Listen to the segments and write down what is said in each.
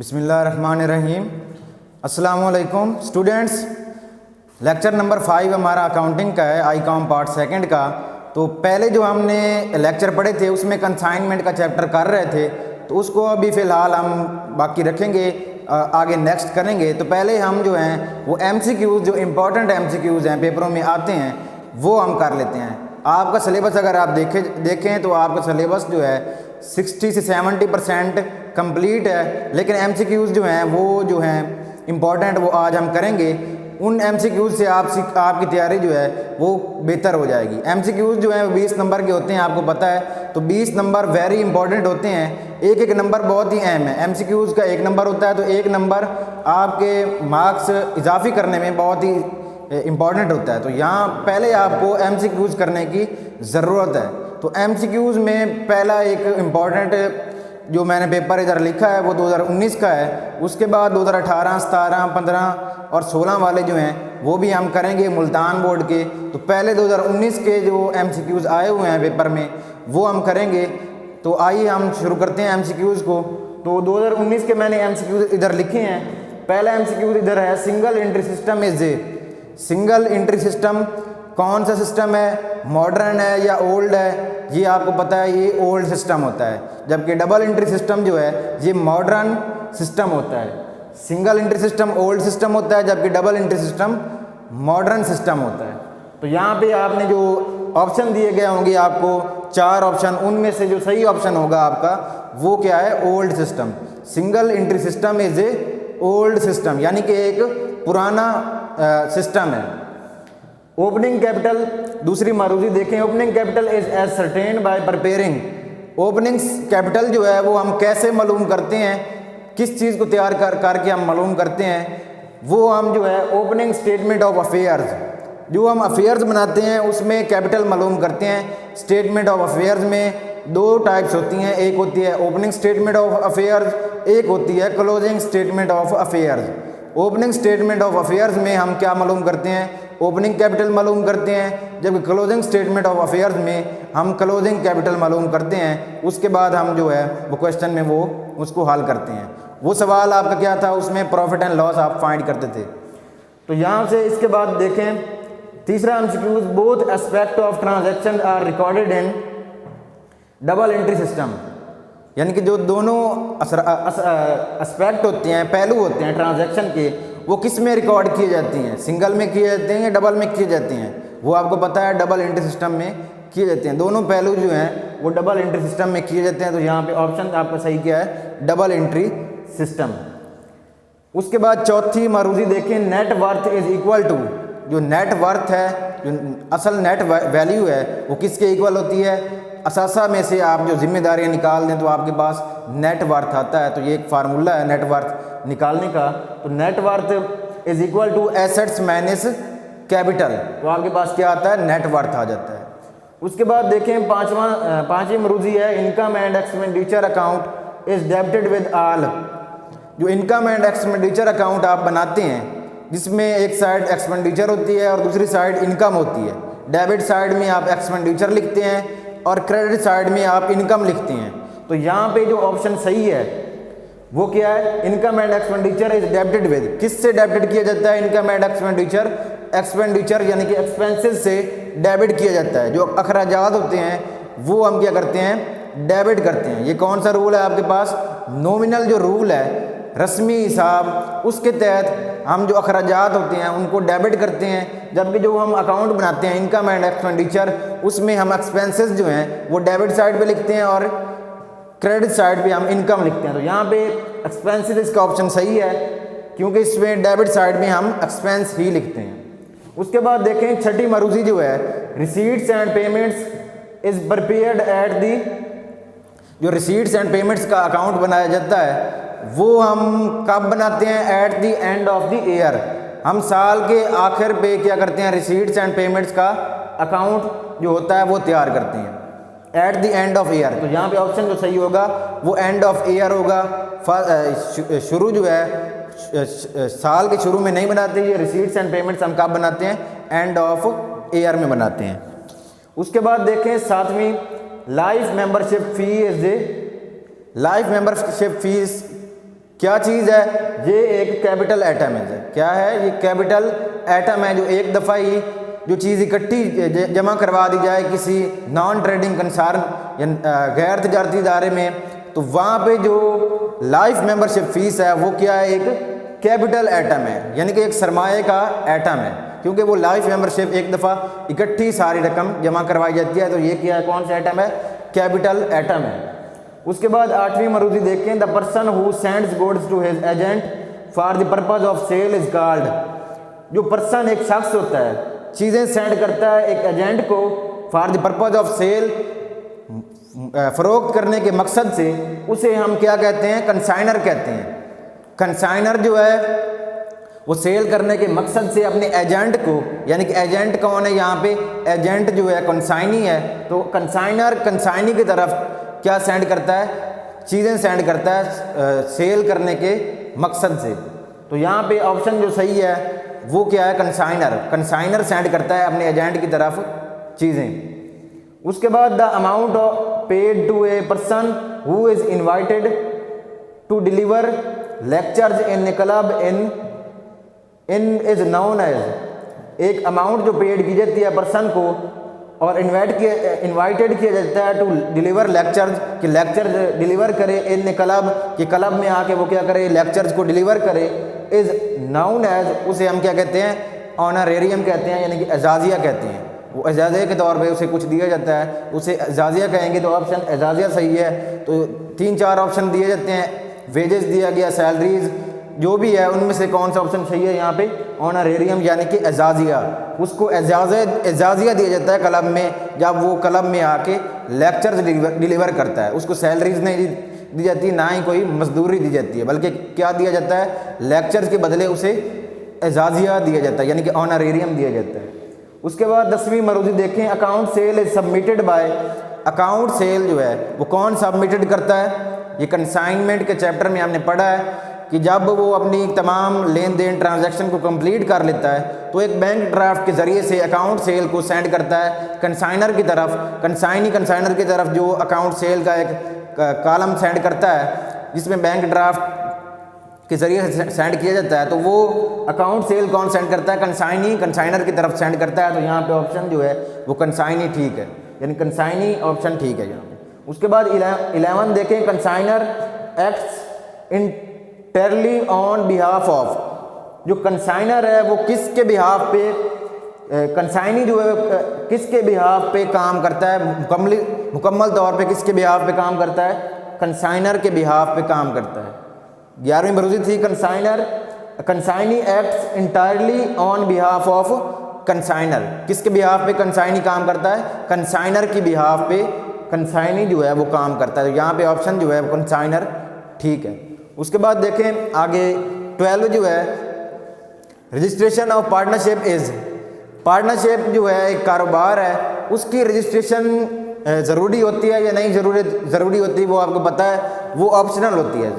बिस्मिल्लाहिर्रहमानिर्रहीम। अस्सलाम वालेकुम स्टूडेंट्स। लेक्चर नंबर 5 हमारा अकाउंटिंग का है, आई कॉम पार्ट सेकंड का। तो पहले जो हमने लेक्चर पढ़े थे उसमें कंसाइनमेंट का चैप्टर कर रहे थे, तो उसको अभी फ़िलहाल हम बाकी रखेंगे, आगे नेक्स्ट करेंगे। तो पहले हम जो हैं वो MCQs, जो इम्पोर्टेंट MCQs हैं पेपरों में आते हैं, वो हम कर लेते हैं। आपका सिलेबस अगर आप देखें तो आपका सिलेबस जो है 60 से 70% कंप्लीट है, लेकिन MCQs जो हैं वो जो हैं इम्पॉर्टेंट, वो आज हम करेंगे। उन MCQs से आपकी तैयारी जो है वो बेहतर हो जाएगी। MCQs जो हैं 20 नंबर के होते हैं, आपको पता है। तो 20 नंबर वेरी इंपॉर्टेंट होते हैं, एक एक नंबर बहुत ही अहम है। MCQs का 1 नंबर होता है, तो 1 नंबर आपके मार्क्स इजाफी करने में बहुत ही इम्पॉर्टेंट होता है। तो यहाँ पहले आपको MCQs करने की ज़रूरत है। तो MCQs में पहला एक इम्पॉर्टेंट जो मैंने पेपर इधर लिखा है वो 2019 का है। उसके बाद 2018, 17, 15 और 16 वाले जो हैं वो भी हम करेंगे मुल्तान बोर्ड के। तो पहले 2019 के जो MCQs आए हुए हैं पेपर में वो हम करेंगे। तो आइए हम शुरू करते हैं MCQs को। तो 2019 के मैंने MCQs इधर लिखे हैं। पहला MCQ इधर है, single entry system is a. Single entry system कौन सा सिस्टम है, मॉडर्न है या ओल्ड है? ये आपको पता है, ये ओल्ड सिस्टम होता है, जबकि डबल एंट्री सिस्टम जो है ये मॉडर्न सिस्टम होता है। Single entry system old system होता है, जबकि double entry system modern system होता है। तो यहाँ पे आपने जो ऑप्शन दिए गए होंगे आपको 4 ऑप्शन, उनमें से जो सही ऑप्शन होगा आपका वो क्या है, old system. Single entry system is a old system, यानी कि एक पुराना सिस्टम है। ओपनिंग कैपिटल, दूसरी मारूजी देखें। Opening capital is ascertain bye preparing. Opening capital जो है वो हम कैसे मालूम करते हैं, किस चीज़ को तैयार करके हम मालूम करते हैं, वो हम जो है ओपनिंग स्टेटमेंट ऑफ अफेयर्स, जो हम अफेयर्स बनाते हैं उसमें कैपिटल मालूम करते हैं। स्टेटमेंट ऑफ अफेयर्स में 2 टाइप्स होती हैं, एक होती है ओपनिंग स्टेटमेंट ऑफ अफेयर्स, एक होती है closing statement of affairs. Opening statement of affairs में हम क्या मालूम करते हैं, ओपनिंग कैपिटल मालूम करते हैं, जबकि क्लोजिंग स्टेटमेंट ऑफ अफेयर्स में हम क्लोजिंग कैपिटल मालूम करते हैं। उसके बाद हम जो है वो क्वेश्चन में वो उसको हल करते हैं। वो सवाल आपका क्या था, उसमें प्रॉफिट एंड लॉस आप फाइंड करते थे। तो यहाँ से इसके बाद देखें तीसरा MCQ, both aspect of transaction are recorded in double entry system. यानी कि जो दोनों एस्पेक्ट होते हैं, पहलू होते हैं ट्रांजैक्शन के, वो किस में रिकॉर्ड किए जाती हैं, सिंगल में किए जाते हैं या डबल में किए जाते हैं? वो आपको पता है डबल एंट्री सिस्टम में किए जाते हैं। दोनों पहलू जो हैं वो डबल एंट्री सिस्टम में किए जाते हैं। तो यहाँ पे ऑप्शन आपका सही क्या है, डबल एंट्री सिस्टम। उसके बाद चौथी मारूजी देखें, net worth is equal to. जो नेट वर्थ है, जो असल नेट वैल्यू है, वो किसके इक्वल होती है? असासा में से आप जो जिम्मेदारियाँ निकाल दें तो आपके पास नेट वर्थ आता है। तो ये एक फार्मूला है नेट वर्थ निकालने का। तो net worth is equal to assets minus capital. तो आपके पास क्या आता है, नेट वर्थ आ जाता है। उसके बाद देखें पांचवी मरूजी है, income and expenditure account is debited with all. जो इनकम एंड एक्सपेंडिचर अकाउंट आप बनाते हैं, जिसमें एक साइड एक्सपेंडिचर होती है और दूसरी साइड इनकम होती है। डेबिट साइड में आप एक्सपेंडिचर लिखते हैं और क्रेडिट साइड में आप इनकम लिखते हैं। तो यहाँ पे जो ऑप्शन सही है वो क्या है, income and expenditure is debited with. किससे डेबिटेड किया जाता है इनकम एंड एक्सपेंडिचर? एक्सपेंडिचर यानी कि एक्सपेंसेस से डेबिट किया जाता है। जो अखराजात होते हैं वो हम क्या करते हैं, डेबिट करते हैं। ये कौन सा रूल है आपके पास, नॉमिनल जो रूल है, रस्मी हिसाब, उसके तहत हम जो अखराजात होते हैं उनको डेबिट करते हैं। जबकि जो हम अकाउंट बनाते हैं इनकम एंड एक्सपेंडिचर, उसमें हम एक्सपेंसेस जो हैं वो डेबिट साइड पे लिखते हैं और क्रेडिट साइड पे हम इनकम लिखते हैं। तो यहाँ पे एक्सपेंसेस इसका ऑप्शन सही है, क्योंकि इसमें डेबिट साइड में हम एक्सपेंस ही लिखते हैं। उसके बाद देखें छठी मरूजी जो है, receipts and payments is prepared at the. जो रिसीट्स एंड पेमेंट्स का अकाउंट बनाया जाता है वो हम कब बनाते हैं, at the end of the year. हम साल के आखिर पे क्या करते हैं, रिसीट्स एंड पेमेंट्स का अकाउंट जो होता है वो तैयार करते हैं at the end of year. तो यहाँ पे ऑप्शन जो सही होगा वो एंड ऑफ ईयर होगा। शुरू जो है साल के शुरू में नहीं बनाते, ये रिसीट्स एंड पेमेंट्स हम कब बनाते हैं, एंड ऑफ ईयर में बनाते हैं। उसके बाद देखें 7वीं, life membership fee is a. Life membership fees क्या चीज़ है? ये एक कैपिटल एटम है। क्या है? ये कैपिटल एटम है जो एक दफ़ा ही जो चीज़ इकट्ठी जमा करवा दी जाए किसी नॉन ट्रेडिंग कंसर्न या गैर तजारती इदारे में, तो वहाँ पे जो लाइफ मेंबरशिप फीस है वो क्या है? एक कैपिटल एटम है, यानी कि एक सरमाए का एटम है, क्योंकि वो लाइफ मेंबरशिप एक दफ़ा इकट्ठी सारी रकम जमा करवाई जाती है। तो ये क्या है? कौन सा एटम है? कैपिटल एटम है। उसके बाद 8वीं मरूजी देखें, the person who sends goods to his agent for the purpose of sale is called. जो पर्सन एक शख्स होता है, चीज़ें सेंड करता है एक एजेंट को for the purpose of sale, फ़रोख्त करने के मकसद से, उसे हम क्या कहते हैं? कंसाइनर कहते हैं। कंसाइनर जो है वो सेल करने के मकसद से अपने एजेंट को, यानी कि एजेंट कौन है यहाँ पे? एजेंट जो है कंसाइनी है। तो कंसाइनर कंसाइनी की तरफ क्या सेंड करता है? चीज़ें सेंड करता है सेल करने के मकसद से। तो यहाँ पे ऑप्शन जो सही है वो क्या है? कंसाइनर। कंसाइनर सेंड करता है अपने एजेंट की तरफ चीज़ें। उसके बाद the amount paid to a person who is invited to deliver lectures in a club in is known as, एक अमाउंट जो पेड की जाती है पर्सन को और इन्वाइटेड किया जाता है टू डिलीवर लेक्चर्स, कि लेक्चर डिलीवर करे इन ए क्लब, कि क्लब में आके वो क्या करे? लेक्चर्स को डिलीवर करे, इज नाउन एज, उसे हम क्या कहते हैं? ऑनरेरियम कहते हैं, यानी कि एजाजिया कहते हैं। वो एजाजिया के तौर पे उसे कुछ दिया जाता है, उसे एजाजिया कहेंगे। तो ऑप्शन एजाजिया सही है। तो 3-4 ऑप्शन दिए जाते हैं, वेजेस दिया गया, सैलरीज, जो भी है उनमें से कौन सा ऑप्शन सही है यहाँ पे? ऑनरेरियम, यानी कि एजाजिया। उसको एजाजिया दिया जाता है क्लब में, जब वो क्लब में आके लेक्चर्स डिलीवर करता है। उसको सैलरीज नहीं दी जाती, ना ही कोई मजदूरी दी जाती है, बल्कि क्या दिया जाता है? लेक्चर्स के बदले उसे एजाजिया दिया जाता है, यानी कि ऑनरेरियम दिया जाता है। उसके बाद 10वीं मरूजी देखें, account cell is submitted by. Account cell जो है वो कौन सबमिटेड करता है? ये कंसाइनमेंट के चैप्टर में हमने पढ़ा है कि जब वो अपनी तमाम लेन देन ट्रांजैक्शन को कंप्लीट कर लेता है तो एक बैंक ड्राफ्ट के ज़रिए से अकाउंट सेल को सेंड करता है कंसाइनर की तरफ। कंसाइनर की तरफ जो अकाउंट सेल का एक कॉलम सेंड करता है जिसमें बैंक ड्राफ्ट के ज़रिए से सेंड किया जाता है, तो वो अकाउंट सेल कौन सेंड करता है? कंसाइनर की तरफ सेंड करता है। तो यहाँ पे ऑप्शन जो है वो कंसाइनी ठीक है, यानी कंसाइनी ऑप्शन ठीक है यहाँ पे। उसके बाद 11 देखें, consignor acts entirely on behalf of. जो कंसाइनर है वो किसके बिहाफ पे, कंसाइनी जो है किसके बिहाफ पे काम करता है? मुकम्मल तौर पे किसके बिहाफ पे काम करता है? कंसाइनर के बिहाफ पे काम करता है। 11वीं मरूजी थी consignee acts entirely on behalf of consignor. किसके बिहाफ पे कंसाइनी काम करता है? कंसाइनर की बिहाफ पे कंसाइनी जो है वो काम करता है। यहाँ पे ऑप्शन जो है वो कंसाइनर ठीक है। उसके बाद देखें आगे 12 जो है, registration of partnership is. Partnership जो है एक कारोबार है, उसकी रजिस्ट्रेशन ज़रूरी होती है या नहीं ज़रूरी होती है वो आपको पता है, वो ऑप्शनल होती है,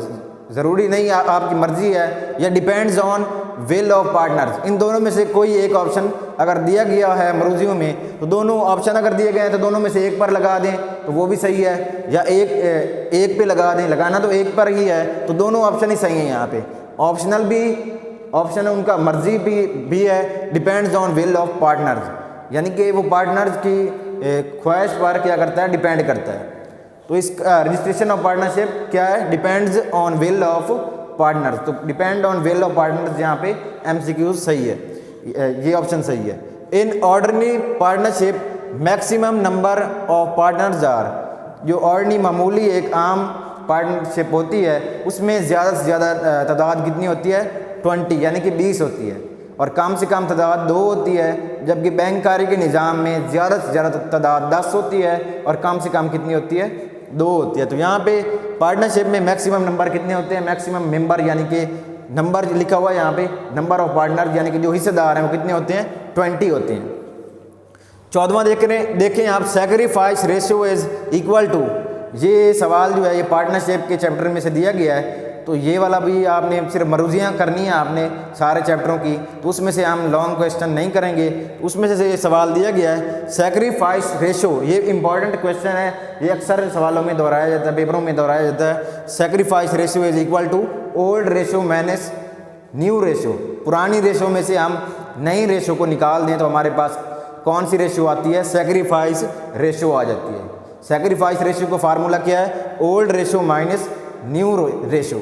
ज़रूरी नहीं, आपकी मर्ज़ी है, या depends on will of partners. इन दोनों में से कोई एक ऑप्शन अगर दिया गया है मरूजियों में, तो दोनों ऑप्शन अगर दिए गए हैं तो दोनों में से एक पर लगा दें तो वो भी सही है, या एक पे लगा दें, लगाना तो एक पर ही है, तो दोनों ऑप्शन ही सही हैं। यहाँ पे ऑप्शनल भी ऑप्शन है, उनका मर्जी भी है, depends on will of partners, यानी कि वो पार्टनर्स की ख्वाहिश पर क्या करता है? डिपेंड करता है। तो इस रजिस्ट्रेशन ऑफ पार्टनरशिप क्या है? Depends on will of partners. तो depend on will of partners यहाँ पे MCQ सही है, ये ऑप्शन सही है। In ordinary partnership maximum number of partners are. जो ऑर्डिनरी मामूली एक आम पार्टनरशिप होती है उसमें ज़्यादा से ज़्यादा तादाद कितनी होती है? 20, यानी कि 20 होती है, और कम से कम तादाद 2 होती है, जबकि बैंककारी के निज़ाम में ज़्यादा से ज़्यादा तादाद 10 होती है और कम से कम कितनी होती है? 2 होती है। तो यहाँ पे पार्टनरशिप में मैक्सिमम नंबर कितने होते हैं? मैक्सिमम मेंबर, यानी कि नंबर लिखा हुआ है यहाँ पे, नंबर ऑफ पार्टनर, यानी कि जो हिस्सेदार हैं वो कितने होते हैं? 20 होते हैं। 14वां देखें आप, sacrifice ratio is equal to. ये सवाल जो है ये पार्टनरशिप के चैप्टर में से दिया गया है, तो ये वाला भी आपने सिर्फ मरूजियाँ करनी है आपने सारे चैप्टरों की, तो उसमें से हम लॉन्ग क्वेश्चन नहीं करेंगे, उसमें से ये सवाल दिया गया है सैक्रिफाइस रेशो। ये इंपॉर्टेंट क्वेश्चन है, ये अक्सर सवालों में दोहराया जाता है, पेपरों में दोहराया जाता है। Sacrifice ratio is equal to old ratio minus new ratio, पुरानी रेशो में से हम नई रेशो को निकाल दें तो हमारे पास कौन सी रेशो आती है, सैक्रिफाइस रेशो आ जाती है। सैक्रिफाइस रेशो का फार्मूला क्या है, old ratio minus new ratio.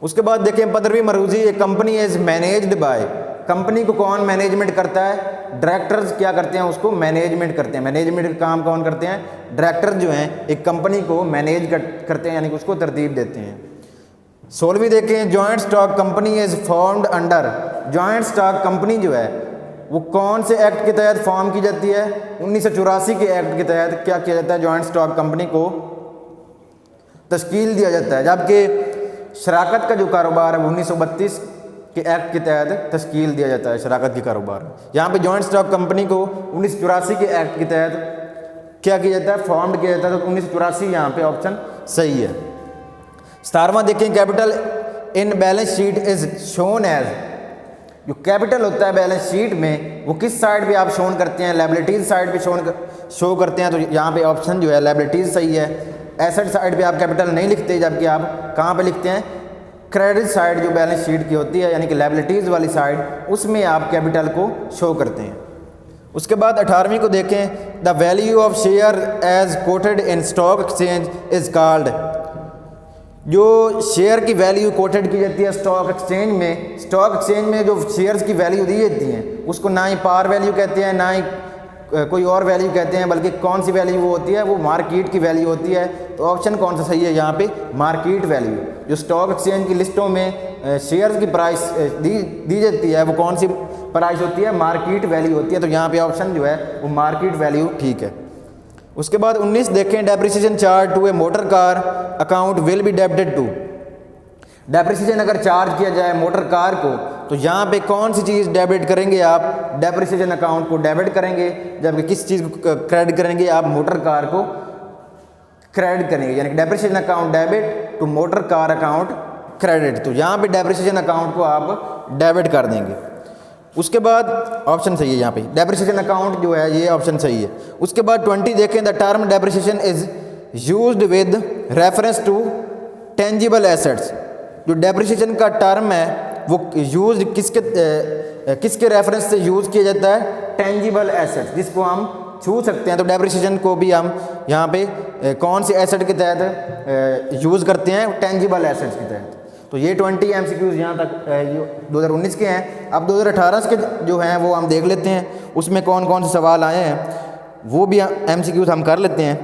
उसके बाद देखें 15वीं मरूजी, एक company is managed by, company को कौन मैनेजमेंट करता है, डायरेक्टर्स क्या करते हैं, उसको मैनेजमेंट करते हैं। मैनेजमेंट का काम कौन करते हैं, डायरेक्टर जो हैं एक कंपनी को मैनेज करते हैं, यानी कि उसको तरतीब देते हैं। 16वीं देखें, joint stock company is formed under, joint stock company जो है वो कौन से एक्ट के तहत फॉर्म की जाती है, 1984 के एक्ट के तहत क्या किया जाता है, जॉइंट स्टॉक कंपनी को तश्कील दिया जाता है। जबकि शराकत का जो कारोबार है वो 1932 के एक्ट के तहत तश्कील दिया जाता है, शराकत के कारोबार। यहाँ पे जॉइंट स्टॉक कंपनी को 1984 के एक्ट के तहत क्या किया जाता है, फॉर्म्ड किया जाता है। तो 1984 यहाँ पे ऑप्शन सही है। 17वां देखें, capital in balance sheet is shown as, जो कैपिटल होता है बैलेंस शीट में वो किस साइड पे आप शोन करते हैं, लायबिलिटीज साइड पे शो करते हैं। तो यहाँ पे ऑप्शन जो है लायबिलिटीज सही है। एसेट साइड पे आप कैपिटल नहीं लिखते, जबकि आप कहाँ पे लिखते हैं, क्रेडिट साइड जो बैलेंस शीट की होती है, यानी कि लायबिलिटीज़ वाली साइड, उसमें आप कैपिटल को शो करते हैं। उसके बाद 18वीं को देखें, the value of share as quoted in stock exchange is called, जो शेयर की वैल्यू कोटेड की जाती है स्टॉक एक्सचेंज में, स्टॉक एक्सचेंज में जो शेयर्स की वैल्यू दी जाती हैं उसको ना ही पार वैल्यू कहते हैं, ना ही कोई और वैल्यू कहते हैं, बल्कि कौन सी वैल्यू वो होती है, वो मार्केट की वैल्यू होती है। तो ऑप्शन कौन सा सही है यहाँ पे, मार्केट वैल्यू। जो स्टॉक एक्सचेंज की लिस्टों में शेयर्स की प्राइस दी जाती है वो कौन सी प्राइस होती है, मार्केट वैल्यू होती है। तो यहाँ पे ऑप्शन जो है वो मार्केट वैल्यू ठीक है। उसके बाद 19 देखें, depreciation charge to a motor car account will be debited to, depreciation अगर चार्ज किया जाए मोटर कार को तो यहाँ पे कौन सी चीज़ डेबिट करेंगे आप, डेप्रिसिएशन अकाउंट को डेबिट करेंगे, जबकि किस चीज़ को क्रेडिट करेंगे आप, मोटर कार को क्रेडिट करेंगे। यानी कि depreciation account debit to motor car account credit. तो यहाँ पे डेप्रिसिएशन अकाउंट को आप डेबिट कर देंगे। उसके बाद ऑप्शन सही है यहाँ पे, डेप्रिसिएशन अकाउंट जो है ये ऑप्शन सही है। उसके बाद 20 देखें, the term depreciation is used with reference to tangible assets, जो डेप्रिसिएशन का टर्म है वो यूज किसके रेफरेंस से यूज़ किया जाता है, टेंजिबल एसेट्स, जिसको हम छू सकते हैं। तो डेप्रिसिएशन को भी हम यहाँ पे कौन से एसेट के तहत यूज़ करते हैं, टेंजिबल एसेट्स के तहत। तो ये 20 MCQs यहाँ तक 2019 के हैं। अब 2018 के जो हैं वो हम देख लेते हैं, उसमें कौन कौन से सवाल आए हैं वो भी MCQs हम कर लेते हैं।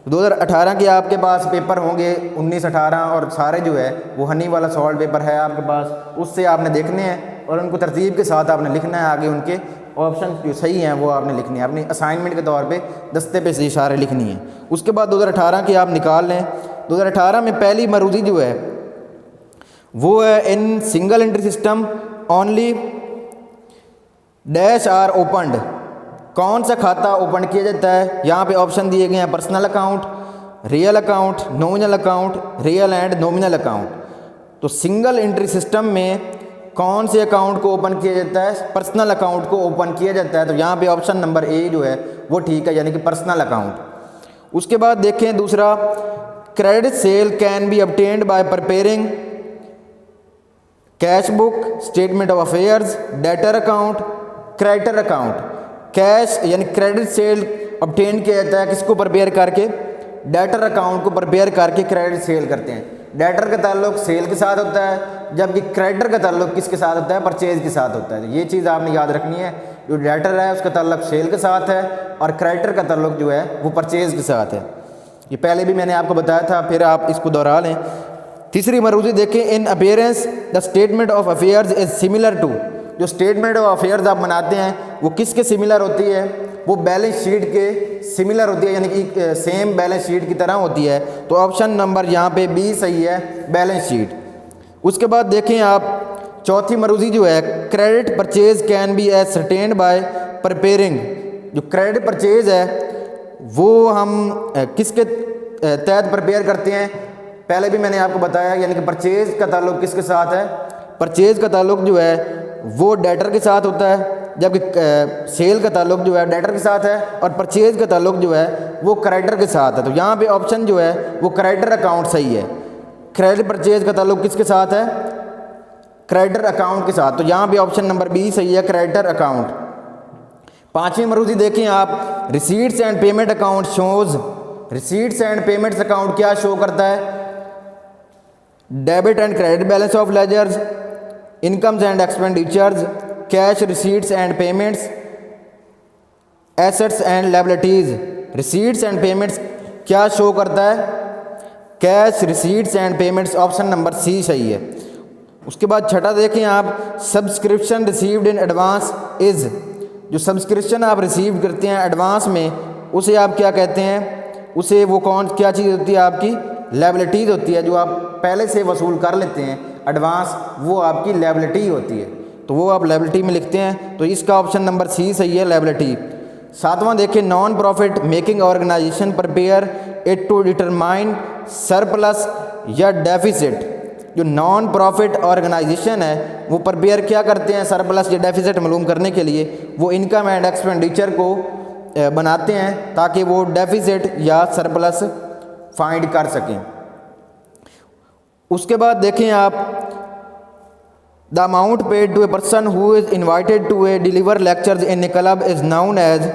2018 के आपके पास पेपर होंगे 19, 18 और सारे जो है वो हनी वाला सॉल्व पेपर है आपके पास, उससे आपने देखने हैं और उनको तरतीब के साथ आपने लिखना है। आगे उनके ऑप्शन जो सही हैं वो आपने लिखनी है, अपनी असाइनमेंट के तौर पे दस्ते पे से इशारे लिखनी है। उसके बाद 2018 की आप निकाल लें। 2018 में पहली मरूजी जो है वो है, in single entry system only dash are opened, कौन सा खाता ओपन किया जाता है। यहाँ पे ऑप्शन दिए गए हैं, personal account, real account, nominal account, real and nominal account. तो सिंगल एंट्री सिस्टम में कौन से अकाउंट को ओपन किया जाता है, पर्सनल अकाउंट को ओपन किया जाता है। तो यहाँ पे ऑप्शन नंबर ए जो है वो ठीक है, यानी कि पर्सनल अकाउंट। उसके बाद देखें दूसरा, credit sale can be obtained by preparing cash book, statement of affairs, debtor account, creditor account. Cash यानी क्रेडिट सेल ऑब्टेन किया जाता है किसको प्रिपेयर करके, डेटर अकाउंट को प्रिपेयर करके क्रेडिट सेल करते हैं। डेटर का ताल्लुक सेल के साथ होता है, जबकि क्रेडिटर का ताल्लुक किसके साथ होता है, परचेज के साथ होता है। ये चीज़ आपने याद रखनी है, जो डेटर है उसका ताल्लुक सेल के साथ है और क्रेडिटर का ताल्लुक जो है वो परचेज के साथ है। ये पहले भी मैंने आपको बताया था, फिर आप इसको दोहरा लें। तीसरी मरूजी देखें, in appearance the statement of affairs is similar to, जो स्टेटमेंट ऑफ अफेयर्स आप बनाते हैं वो किसके सिमिलर होती है, वो बैलेंस शीट के सिमिलर होती है, यानी कि सेम बैलेंस शीट की तरह होती है। तो ऑप्शन नंबर यहाँ पे बी सही है, बैलेंस शीट। उसके बाद देखें आप चौथी मरूजी जो है, credit purchase can be ascertained by preparing, जो क्रेडिट परचेज है वो हम किसके तहत प्रिपेयर करते हैं। पहले भी मैंने आपको बताया, यानी कि परचेज का ताल्लुक किसके साथ है, परचेज का ताल्लुक जो है वो डेटर के साथ होता है, जबकि सेल का ताल्लुक जो है डेटर के साथ है और परचेज का ताल्लुक जो है वो क्रेडिटर के साथ है। तो यहाँ पे ऑप्शन जो है वो क्रेडिटर अकाउंट सही है। क्रेडिट परचेज का ताल्लुक किसके साथ है? क्रेडिटर अकाउंट के साथ। तो यहाँ पे ऑप्शन नंबर बी सही है, क्रेडिटर अकाउंट। पांचवी मरूजी देखें आप, receipts and payment account shows, receipts and payments account क्या शो करता है? Debit and credit balance of ledgers, incomes and expenditures, cash receipts and payments, assets and liabilities. Receipts and payments क्या show करता है? Cash receipts and payments, option number C सही है। उसके बाद छठा देखें आप, subscription received in advance is, जो सब्सक्रिप्शन आप रिसीव करते हैं एडवांस में उसे आप क्या कहते हैं? उसे वो कौन क्या चीज़ होती है? आपकी लायबिलिटीज़ होती है, जो आप पहले से वसूल कर लेते हैं एडवांस, वो आपकी लायबिलिटी होती है, तो वो आप लायबिलिटी में लिखते हैं। तो इसका ऑप्शन नंबर सी सही है, लायबिलिटी। सातवां देखें, non profit making organisation prepare it to determine surplus या डेफिसिट। जो नॉन प्रॉफिट ऑर्गेनाइजेशन है वो प्रिपेयर क्या करते हैं? सरप्लस या डेफिसिट मालूम करने के लिए वो इनकम एंड एक्सपेंडिचर को बनाते हैं ताकि वो डेफिसिट या सरप्लस फाइंड कर सकें। उसके बाद देखें आप, the amount paid to a person who is invited to a deliver lectures in a club is known as,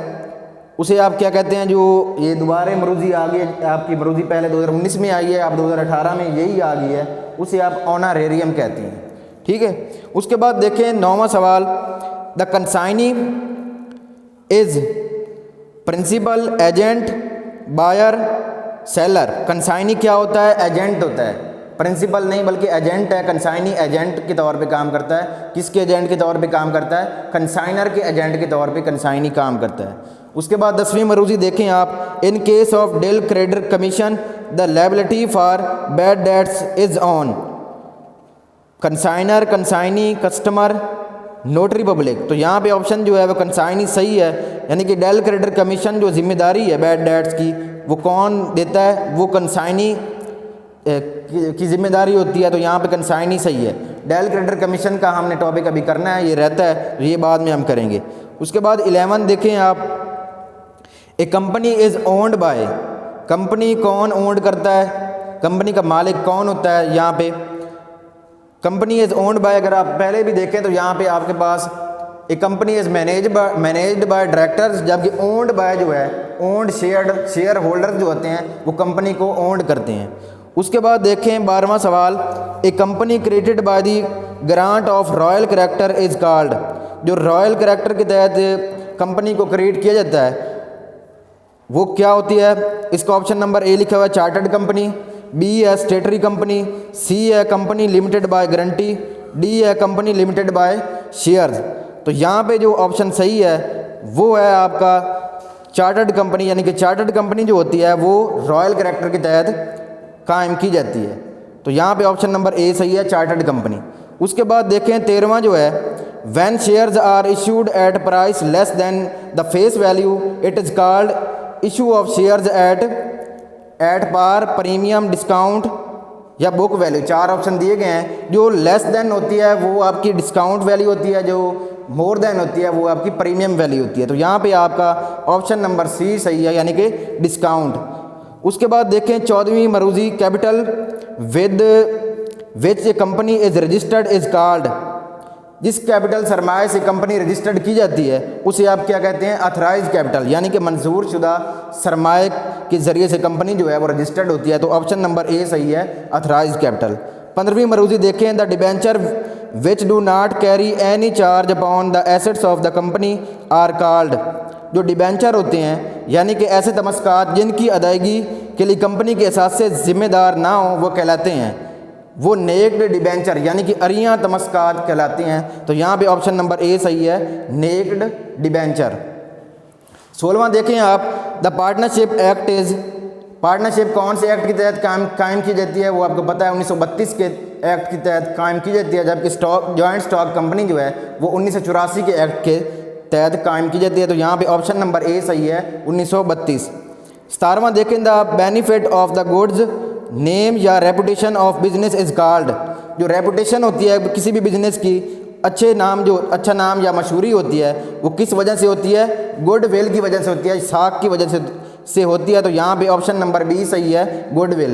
उसे आप क्या कहते हैं? जो ये दोबारा मरूजी आ गई है आपकी, मरूजी पहले 2019 में आई है, आप 2018 में यही आ गई है, उसे आप ऑनरेरियम कहती हैं, ठीक है। उसके बाद देखें नौवां सवाल, the consignee is principal, agent, buyer, seller. Consignee क्या होता है? एजेंट होता है, प्रिंसिपल नहीं बल्कि एजेंट है। कंसाइनी एजेंट के तौर पे काम करता है। किसके एजेंट के तौर पे काम करता है? कंसाइनर के एजेंट के तौर पे कंसाइनी काम करता है। उसके बाद 10वीं मरूजी देखें आप, in case of del creditor commission the liability for bad debts is on consignor, consignee, customer, notary public. तो यहाँ पे ऑप्शन जो है वो कंसाइनी सही है, यानी कि डेल क्रेडिटर कमीशन जो जिम्मेदारी है बैड डेट्स की वो कौन देता है? वो कंसाइनी की जिम्मेदारी होती है, तो यहाँ पे कंसाइनी सही है। डेल क्रेडिटर कमीशन का हमने टॉपिक अभी करना है, ये रहता है, तो ये बाद में हम करेंगे। उसके बाद 11 देखें आप, a company is owned by, company कौन ओन्ड करता है? कंपनी का मालिक कौन होता है? यहाँ पे कंपनी इज़ ओन्ड बाय, अगर आप पहले भी देखें तो यहाँ पे आपके पास a company is managed by directors, जबकि ओन्ड बाय जो है, ओन्ड शेयर होल्डर जो होते हैं वो कंपनी को ओन्ड करते हैं। उसके बाद देखें 12वां सवाल, a company created by the grant of royal charter is called, जो रॉयल कैरेक्टर के तहत कंपनी को क्रिएट किया जाता है वो क्या होती है? इसका ऑप्शन नंबर ए लिखा हुआ है, चार्टर्ड कंपनी, बी है स्टेटरी कंपनी, सी है company limited by guarantee, D है कंपनी लिमिटेड बाय शेयर्स। तो यहाँ पे जो ऑप्शन सही है वो है आपका चार्टर्ड कंपनी, यानी कि चार्टर्ड कंपनी जो होती है वो रॉयल कैरेक्टर के तहत कायम की जाती है। तो यहाँ पे ऑप्शन नंबर ए सही है, चार्टर्ड कंपनी। उसके बाद देखें 13वां जो है, when shares are issued at price less than the face value it is called issue of shares at par, premium, discount या बुक वैल्यू। 4 ऑप्शन दिए गए हैं। जो लेस देन होती है वो आपकी डिस्काउंट वैल्यू होती है, जो मोर देन होती है वो आपकी प्रीमियम वैल्यू होती है। तो यहाँ पे आपका ऑप्शन नंबर सी सही है, यानी कि डिस्काउंट। उसके बाद देखें 14वीं मरूजी, capital with which a company is registered is called, जिस कैपिटल सरमाए से कंपनी रजिस्टर्ड की जाती है उसे आप क्या कहते हैं? अथराइज कैपिटल, यानी कि मंजूर शुदा सरमाए के ज़रिए से कंपनी जो है वो रजिस्टर्ड होती है। तो ऑप्शन नंबर ए सही है, अथराइज कैपिटल। 15वीं मरूजी देखें, the debenture which do not carry any charge upon the assets of the company are called, जो डिबेंचर होते हैं यानी कि ऐसे तमस्कात जिनकी अदायगी के लिए कंपनी के एहसास से जिम्मेदार ना हो वो कहलाते हैं, वो नेक्ड डिबेंचर यानी कि अरियां तमस्कात कहलाते हैं। तो यहाँ पे ऑप्शन नंबर ए सही है, नेक्ड डिबेंचर। 16वां देखें आप, the partnership act is, partnership कौन से एक्ट के तहत कायम की जाती है? वो आपको पता है 1932 के एक्ट के तहत कायम की जाती है, जबकि जॉइंट स्टॉक कंपनी जो है वो 1984 के एक्ट के तहत कायम की जाती है। तो यहाँ पे ऑप्शन नंबर ए सही है, 1932। 17वां देखें, the benefit of the goods name या reputation of business is called, जो रेपुटेशन होती है किसी भी बिजनेस की, अच्छे नाम, जो अच्छा नाम या मशहूरी होती है वो किस वजह से होती है? गुडविल की वजह से होती है, साख की वजह से होती है। तो यहाँ पे ऑप्शन नंबर बी सही है, गुडविल।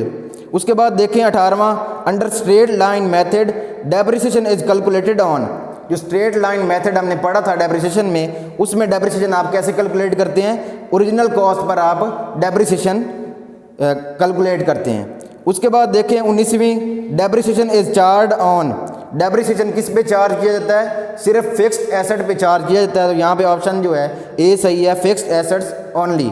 उसके बाद देखें 18वां, under straight line method depreciation is calculated on. जो स्ट्रेट लाइन मेथड हमने पढ़ा था डेप्रिसिएशन में, उसमें डेप्रिसिएशन आप कैसे कैलकुलेट करते हैं, ओरिजिनल कॉस्ट पर आप डेप्रिसिएशन कैलकुलेट करते हैं। उसके बाद देखें 19वीं, depreciation is charge on. Depreciation किस पे चार्ज किया जाता है, सिर्फ फिक्स्ड एसेट पे चार्ज किया जाता है। तो यहाँ पे ऑप्शन जो है ए सही है, फिक्स्ड एसेट्स ओनली।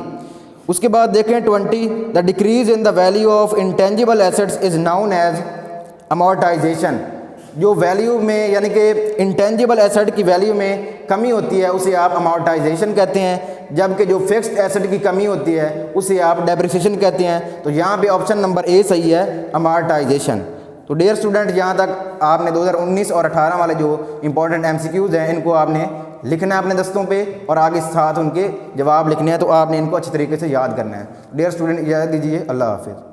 उसके बाद देखें 20, the decrease in the value of intangible assets is known as amortisation. जो वैल्यू में यानी कि इंटेंजिबल एसेट की वैल्यू में कमी होती है उसे आप अमोर्टाइजेशन कहते हैं, जबकि जो फिक्स्ड एसेट की कमी होती है उसे आप डेप्रिसिएशन कहते हैं। तो यहाँ पे ऑप्शन नंबर ए सही है, अमोर्टाइजेशन। तो डियर स्टूडेंट, यहाँ तक आपने 2019 और 18 वाले जो इंपॉर्टेंट एमसीक्यूज़ हैं इनको आपने लिखना है अपने दस्तों पे, और आगे साथ उनके जवाब लिखने हैं। तो आपने इनको अच्छे तरीके से याद करना है। डियर स्टूडेंट, इजाज़त दीजिए, अल्लाह हाफिज़।